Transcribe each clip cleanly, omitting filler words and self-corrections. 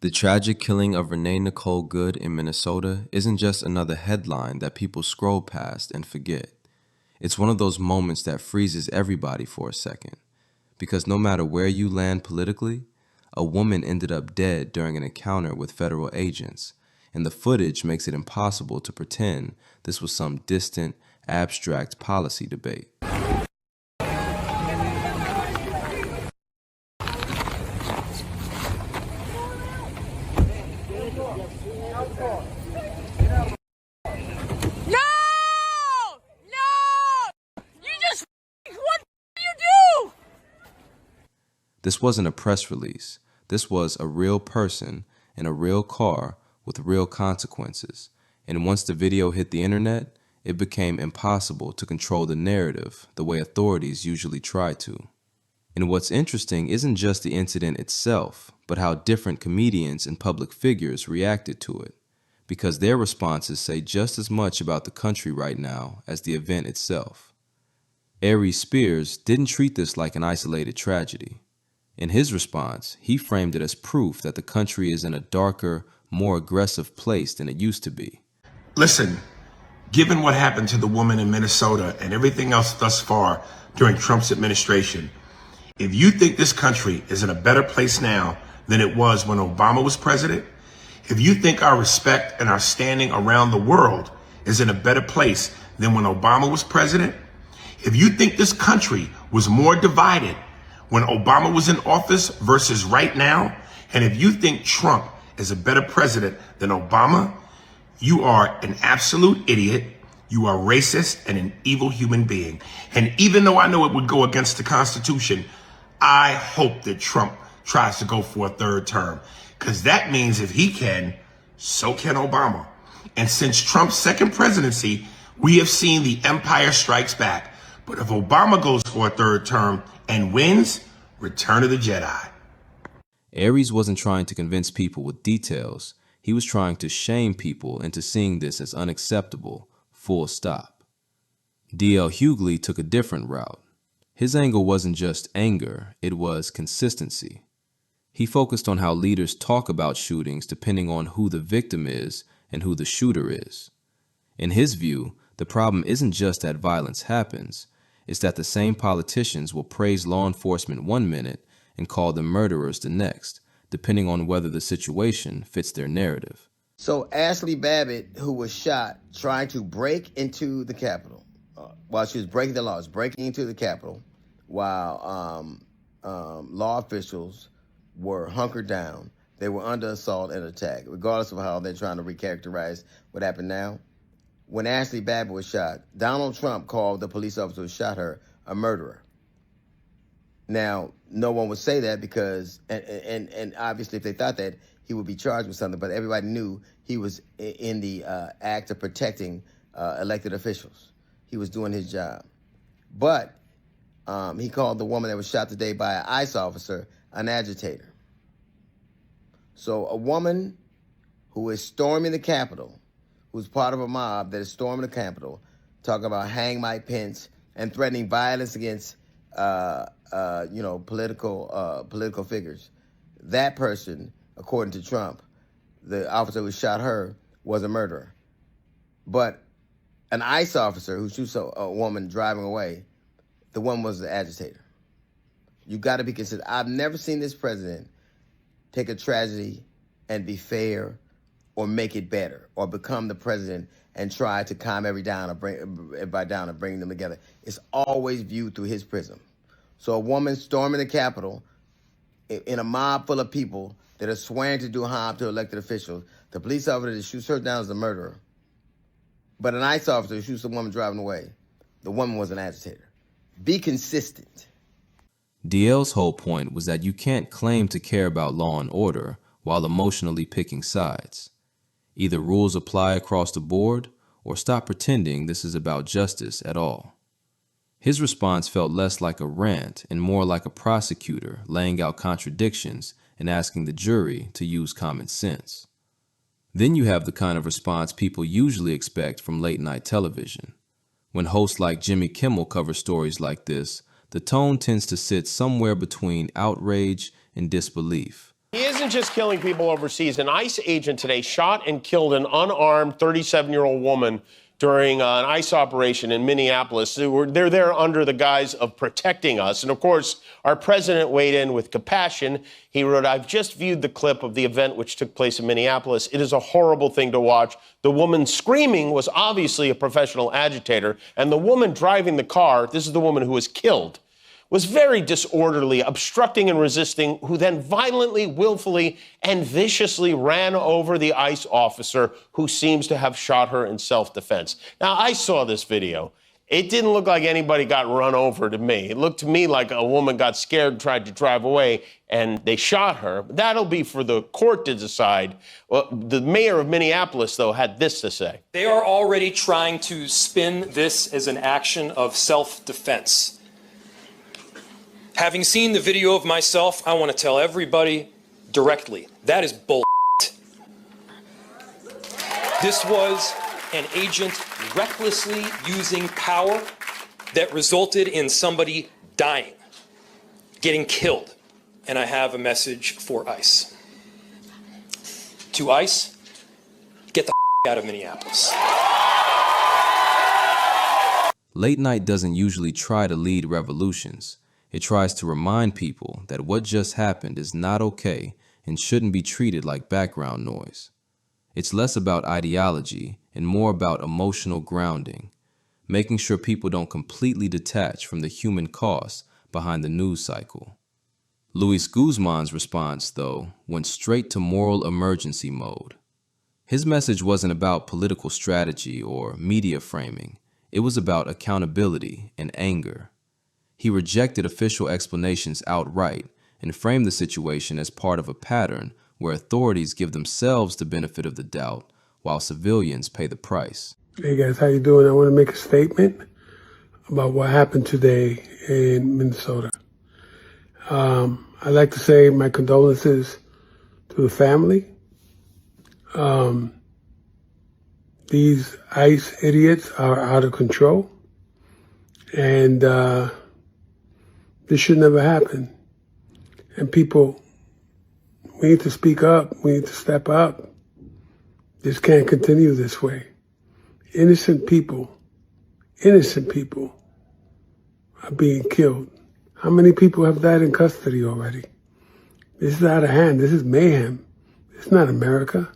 The tragic killing of Renee Nicole Good in Minnesota isn't just another headline that people scroll past and forget. It's one of those moments that freezes everybody for a second. Because no matter where you land politically, a woman ended up dead during an encounter with federal agents, and the footage makes it impossible to pretend this was some distant, abstract policy debate. No! No! You just what you do? This wasn't a press release. This was a real person in a real car with real consequences. And once the video hit the internet, it became impossible to control the narrative the way authorities usually try to. And what's interesting isn't just the incident itself, but how different comedians and public figures reacted to it, because their responses say just as much about the country right now as the event itself. Aries Spears didn't treat this like an isolated tragedy. In his response, he framed it as proof that the country is in a darker, more aggressive place than it used to be. Listen, given what happened to the woman in Minnesota and everything else thus far during Trump's administration, if you think this country is in a better place now than it was when Obama was president, if you think our respect and our standing around the world is in a better place than when Obama was president, if you think this country was more divided when Obama was in office versus right now, and if you think Trump is a better president than Obama, you are an absolute idiot, you are racist and an evil human being. And even though I know it would go against the Constitution, I hope that Trump tries to go for a third term, because that means if he can, so can Obama. And since Trump's second presidency, we have seen the empire strikes back. But if Obama goes for a third term and wins, Return of the Jedi. Aries wasn't trying to convince people with details. He was trying to shame people into seeing this as unacceptable, full stop. D.L. Hughley took a different route. His angle wasn't just anger, it was consistency. He focused on how leaders talk about shootings depending on who the victim is and who the shooter is. In his view, the problem isn't just that violence happens, it's that the same politicians will praise law enforcement one minute and call them murderers the next, depending on whether the situation fits their narrative. So Ashley Babbitt, who was shot trying to break into the Capitol, while she was breaking the laws, breaking into the Capitol, while law officials were hunkered down. They were under assault and attack, regardless of how they're trying to recharacterize what happened now. When Ashley Babbitt was shot, Donald Trump called the police officer who shot her a murderer. Now, no one would say that because, and obviously if they thought that, he would be charged with something, but everybody knew he was in the act of protecting elected officials. He was doing his job. But he called the woman that was shot today by an ICE officer an agitator. So a woman who is storming the Capitol, who's part of a mob that is storming the Capitol, talking about hang Mike Pence and threatening violence against political figures. That person, according to Trump, the officer who shot her, was a murderer. But an ICE officer who shoots a woman driving away, the woman was the agitator. You got to be considerate. I've never seen this president take a tragedy and be fair or make it better or become the president and try to calm everybody down or bring everybody down and bring them together. It's always viewed through his prism. So a woman storming the Capitol in a mob full of people that are swearing to do harm to elected officials, the police officer that shoots her down is a murderer. But an ICE officer who shoots a woman driving away, the woman was an agitator. Be consistent. DL's whole point was that you can't claim to care about law and order while emotionally picking sides. Either rules apply across the board, or stop pretending this is about justice at all. His response felt less like a rant and more like a prosecutor laying out contradictions and asking the jury to use common sense. Then you have the kind of response people usually expect from late-night television. When hosts like Jimmy Kimmel cover stories like this, the tone tends to sit somewhere between outrage and disbelief, He isn't just killing people overseas. An ICE agent today shot and killed an unarmed 37-year-old woman during an ICE operation in Minneapolis. They're there under the guise of protecting us. And of course, our president weighed in with compassion. He wrote, "I've just viewed the clip of the event which took place in Minneapolis. It is a horrible thing to watch. The woman screaming was obviously a professional agitator. And the woman driving the car, this is the woman who was killed, was very disorderly, obstructing and resisting, who then violently, willfully, and viciously ran over the ICE officer who seems to have shot her in self-defense." Now, I saw this video. It didn't look like anybody got run over to me. It looked to me like a woman got scared and tried to drive away, and they shot her. That'll be for the court to decide. Well, the mayor of Minneapolis, though, had this to say. They are already trying to spin this as an action of self-defense. Having seen the video of myself, I want to tell everybody directly, that is bull. This was an agent recklessly using power that resulted in somebody dying, getting killed. And I have a message for ICE. To ICE, get the out of Minneapolis. Late night doesn't usually try to lead revolutions. It tries to remind people that what just happened is not okay and shouldn't be treated like background noise. It's less about ideology and more about emotional grounding, making sure people don't completely detach from the human cost behind the news cycle. Luis Guzman's response, though, went straight to moral emergency mode. His message wasn't about political strategy or media framing. It was about accountability and anger. He rejected official explanations outright and framed the situation as part of a pattern where authorities give themselves the benefit of the doubt while civilians pay the price. Hey guys, how you doing? I want to make a statement about what happened today in Minnesota. I'd like to say my condolences to the family. These ICE idiots are out of control, and this should never happen. And people, we need to speak up. We need to step up. This can't continue this way. Innocent people are being killed. How many people have died in custody already? This is out of hand. This is mayhem. It's not America.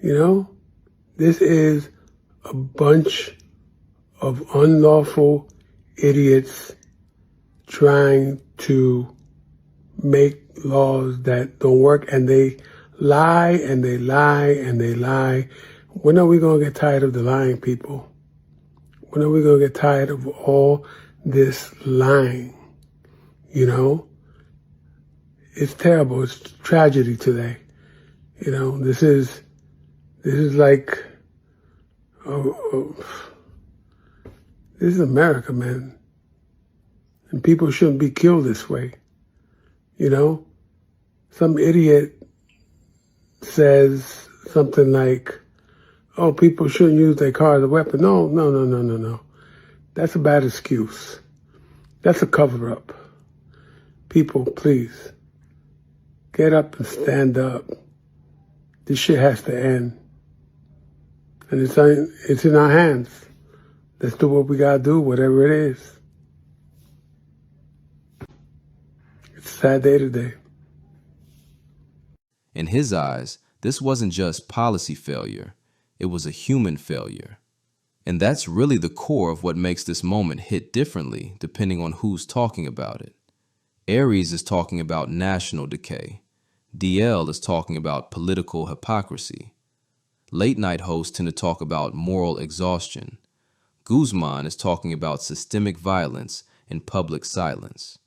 You know, this is a bunch of unlawful idiots trying to make laws that don't work, and they lie and they lie and they lie. When are we going to get tired of the lying, people? When are we going to get tired of all this lying? You know, it's terrible. It's tragedy today. You know, this is like, this is America, man. And people shouldn't be killed this way. You know, some idiot says something like, oh, people shouldn't use their car as a weapon. No. That's a bad excuse. That's a cover-up. People, please, get up and stand up. This shit has to end. And it's in our hands. Let's do what we gotta do, whatever it is. It's a sad day today. In his eyes, this wasn't just policy failure. It was a human failure. And that's really the core of what makes this moment hit differently depending on who's talking about it. Aries is talking about national decay. DL is talking about political hypocrisy. Late night hosts tend to talk about moral exhaustion. Guzman is talking about systemic violence and public silence.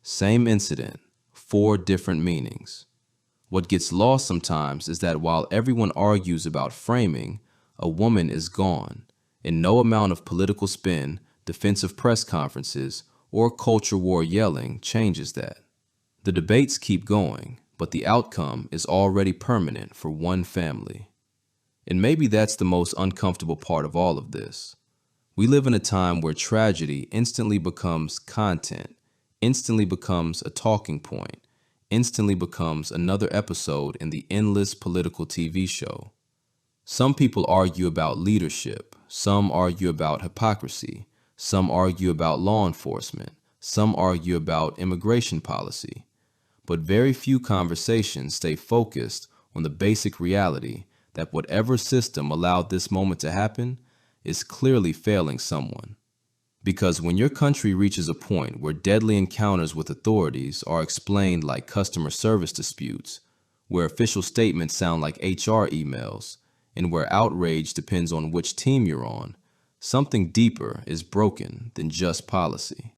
Same incident, 4 different meanings. What gets lost sometimes is that while everyone argues about framing, a woman is gone, and no amount of political spin, defensive press conferences, or culture war yelling changes that. The debates keep going, but the outcome is already permanent for one family. And maybe that's the most uncomfortable part of all of this. We live in a time where tragedy instantly becomes content, instantly becomes a talking point, instantly becomes another episode in the endless political TV show. Some people argue about leadership, some argue about hypocrisy, some argue about law enforcement, some argue about immigration policy. But very few conversations stay focused on the basic reality that whatever system allowed this moment to happen is clearly failing someone. Because when your country reaches a point where deadly encounters with authorities are explained like customer service disputes, where official statements sound like HR emails, and where outrage depends on which team you're on, something deeper is broken than just policy.